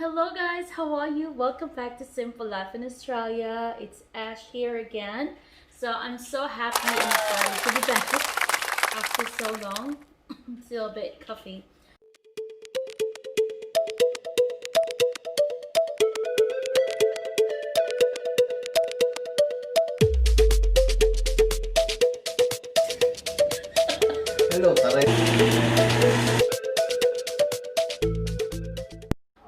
Hello guys, how are you? Welcome back to Simple Life in Australia. It's Ash here again. So I'm so happy and excited to be back after so long. Still a bit coffee. Hello, Taray.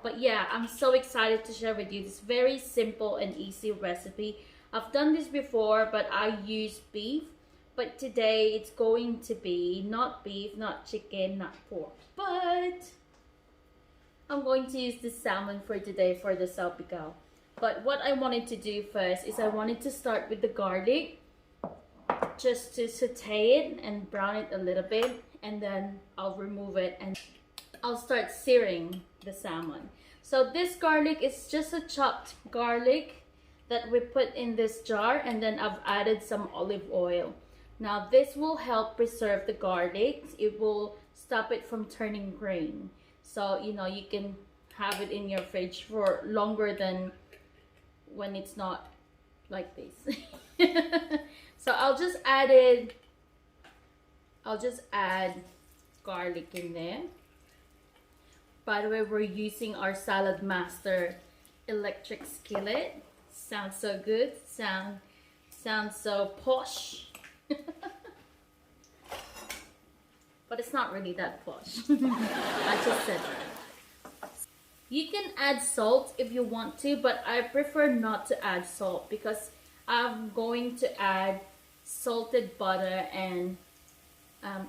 But yeah, I'm so excited to share with you this very simple and easy recipe. I've done this before, but I use beef. But today it's going to be not beef, not chicken, not pork. But I'm going to use the salmon for today for the salpicao. But what I wanted to do first is I wanted to start with the garlic. Just to saute it and brown it a little bit. And then I'll remove it and I'll start searing the salmon. So this garlic is just a chopped garlic that we put in this jar, and then I've added some olive oil. Now this will help preserve the garlic. It will stop it from turning green. So you know, you can have it in your fridge for longer than when it's not like this. So I'll just add garlic in there. By the way, we're using our Salad Master electric skillet. Sounds so good. Sounds so posh. But it's not really that posh. I just said that. You can add salt if you want to, but I prefer not to add salt because I'm going to add salted butter and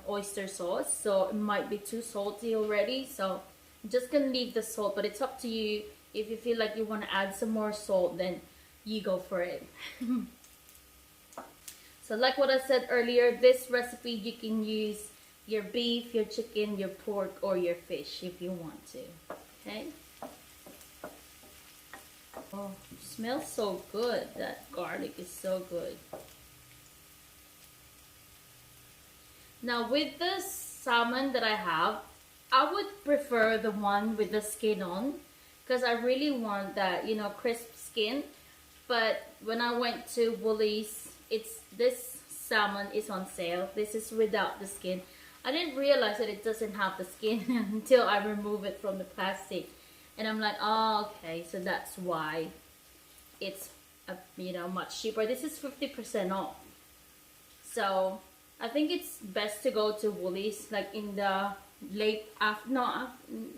oyster sauce. So it might be too salty already. So I'm just gonna leave the salt, but it's up to you. If you feel like you want to add some more salt, then you go for it. So like what I said earlier, this recipe you can use your beef, your chicken, your pork, or your fish if you want to. Okay. Oh, it smells so good. That garlic is so good. Now with the salmon that I have, I would prefer the one with the skin on because I really want that, you know, crisp skin. But when I went to Woolies, this salmon is on sale. This is without the skin. I didn't realize that it doesn't have the skin until I remove it from the plastic. And I'm like, oh, okay, so that's why it's you know, much cheaper. This is 50% off. So I think it's best to go to Woolies like in the late afternoon,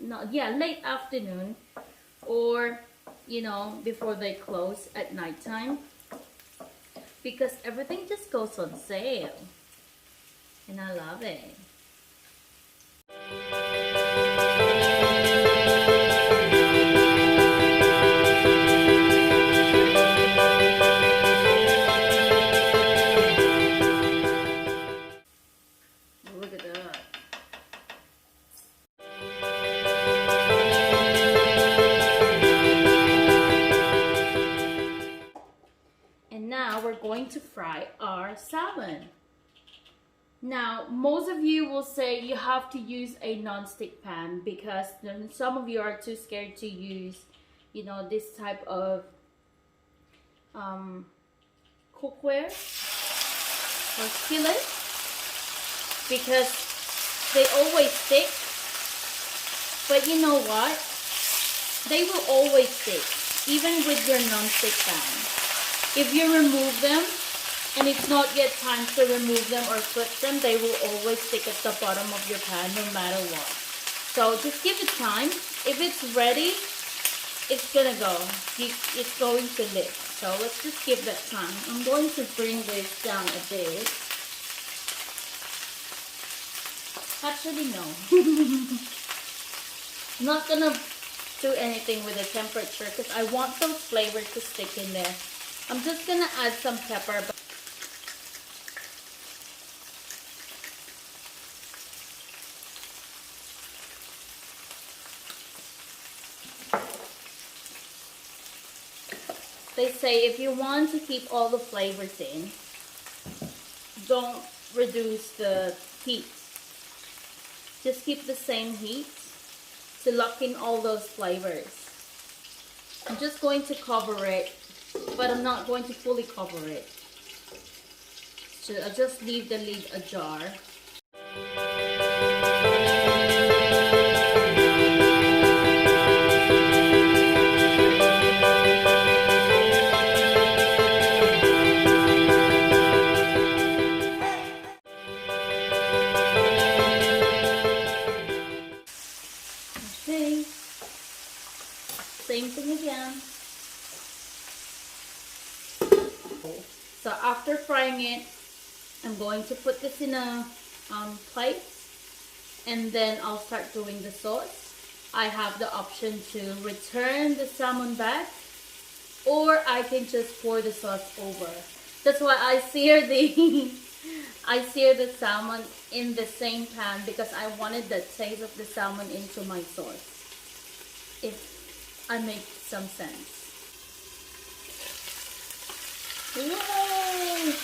or you know, before they close at nighttime, because everything just goes on sale and I love it. Look at that. And now we're going to fry our salmon. Now, most of you will say you have to use a non-stick pan because some of you are too scared to use, you know, this type of cookware or skillet because they always stick. But you know what? They will always stick, even with your non-stick pan. If you remove them and it's not yet time to remove them or flip them, they will always stick at the bottom of your pan no matter what. So just give it time. If it's ready, it's gonna go. It's going to lift. So let's just give that time. I'm going to bring this down a bit. Actually, no. I'm not gonna do anything with the temperature because I want those flavors to stick in there. I'm just gonna add some pepper. They say if you want to keep all the flavors in, don't reduce the heat. Just keep the same heat to lock in all those flavors. I'm just going to cover it, but I'm not going to fully cover it. So I'll just leave the lid ajar. Okay, same thing again. So after frying it, I'm going to put this in a plate, and then I'll start doing the sauce. I have the option to return the salmon back, or I can just pour the sauce over. That's why I sear the I sear the salmon in the same pan, because I wanted the taste of the salmon into my sauce. If I make some sense. Yay!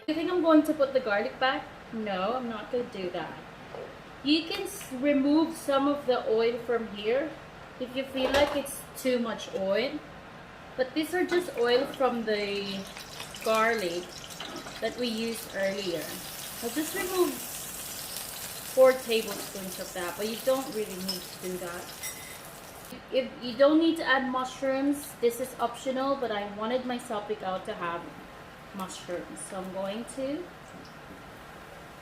You think I'm going to put the garlic back? No, I'm not going to do that. You can remove some of the oil from here if you feel like it's too much oil. But these are just oil from the garlic that we used earlier. I'll just remove 4 tablespoons of that, but you don't really need to do that. If you don't need to add mushrooms, this is optional, but I wanted my salpicao to have mushrooms, so I'm going to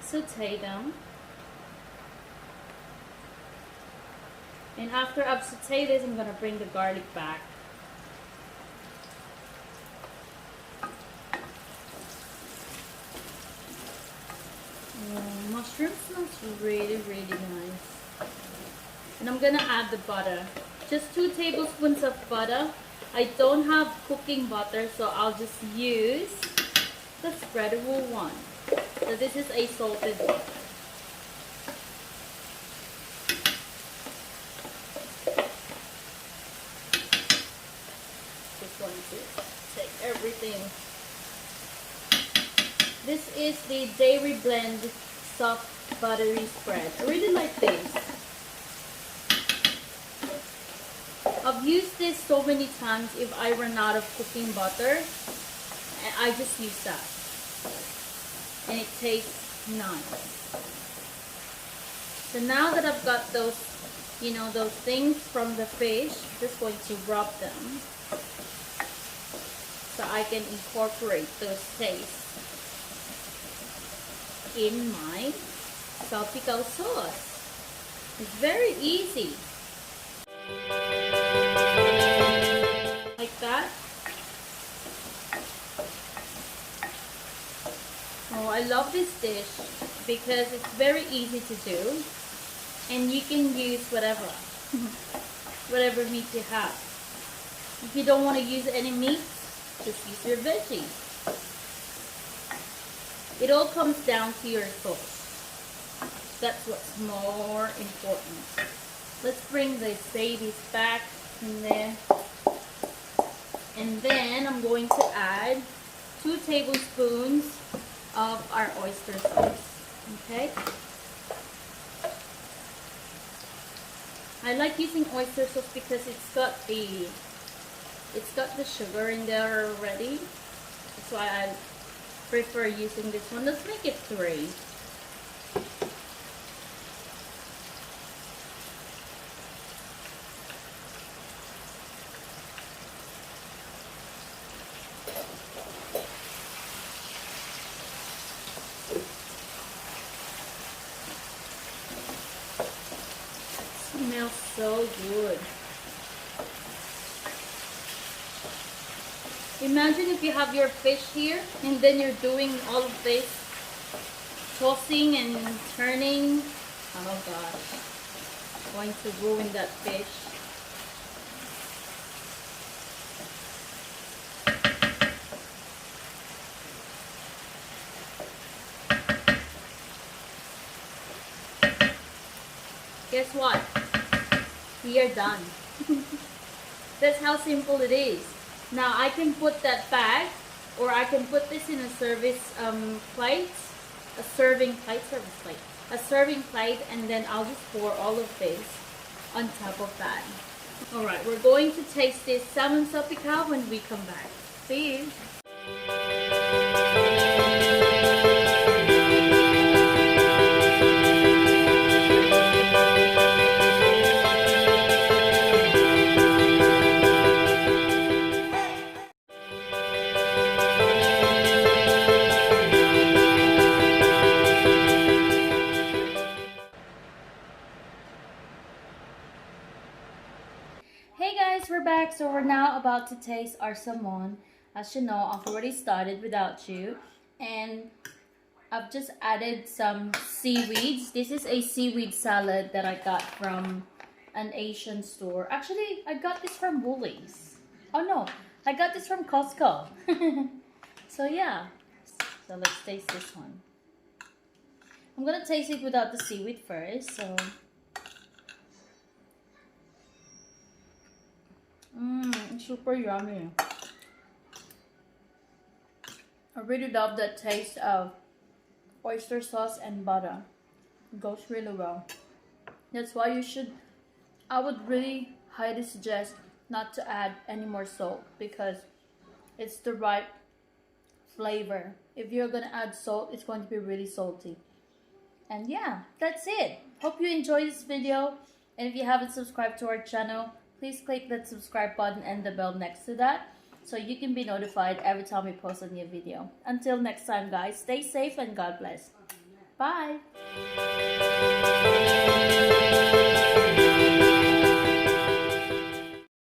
saute them. And after I've sauteed this, I'm going to bring the garlic back. Mushroom smells really, really nice. And I'm going to add the butter. Just 2 tablespoons of butter. I don't have cooking butter, so I'll just use the spreadable one. So this is a salted butter. Just going to take everything. This is the Dairy Blend soft buttery spread. I really like this. I've used this so many times if I run out of cooking butter, and I just use that. And it tastes nice. So now that I've got those, you know, those things from the fish, I'm just going to rub them so I can incorporate those tastes in my salpicao sauce. It's very easy. Like that. Oh, I love this dish because it's very easy to do, and you can use whatever whatever meat you have. If you don't want to use any meat, just use your veggies. It all comes down to your sauce. That's what's more important. Let's bring these babies back in there. And then I'm going to add 2 tablespoons of our oyster sauce. Okay? I like using oyster sauce because it's got the sugar in there already. That's why I prefer using this one. Let's make it 3. Smells so good. Imagine if you have your fish here and then you're doing all of this tossing and turning. Oh gosh, going to ruin that fish. guess what? We are done. That's how simple it is. Now I can put that back, or I can put this in a service plate, a serving plate, and then I'll just pour all of this on top of that. Alright, we're going to taste this salmon salpicao when we come back. See you! Hey guys, we're back. So we're now about to taste our salmon. As you know, I've already started without you, and I've just added some seaweeds. This is a seaweed salad that I got from an Asian store. Actually, I got this from Woolies. Oh no, I got this from Costco. So yeah, so let's taste this one. I'm gonna taste it without the seaweed first. So super yummy. I really love that taste of oyster sauce and butter. It goes really well. That's why I would really highly suggest not to add any more salt, because it's the right flavor. If you're gonna add salt, it's going to be really salty. And yeah, that's it. Hope you enjoyed this video. And if you haven't subscribed to our channel, please click that subscribe button and the bell next to that, so you can be notified every time we post a new video. Until next time guys, stay safe and God bless. Bye!